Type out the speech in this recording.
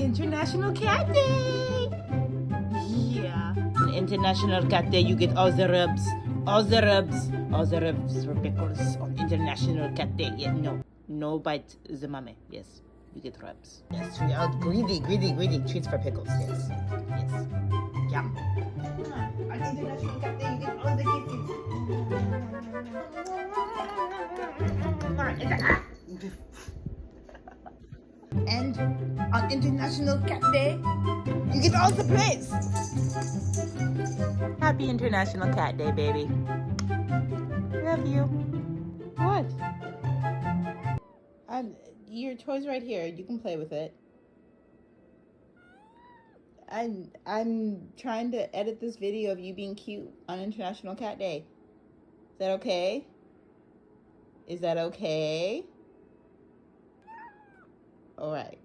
International Cat Day! Yeah. On International Cat Day, you get all the rubs. All the rubs. All the rubs for pickles on International Cat Day. Yeah, no. No bite the mummy. Yes. You get rubs. Yes. Greedy treats for pickles. Yes. Yes. Yum. On International Cat Day, you get all the kisses. And on International Cat Day, you get all the praise. Happy International Cat Day, baby. Love you. What? Your toy's right here. You can play with it. I'm trying to edit this video of you being cute on International Cat Day. Is that okay? Is that okay? All right.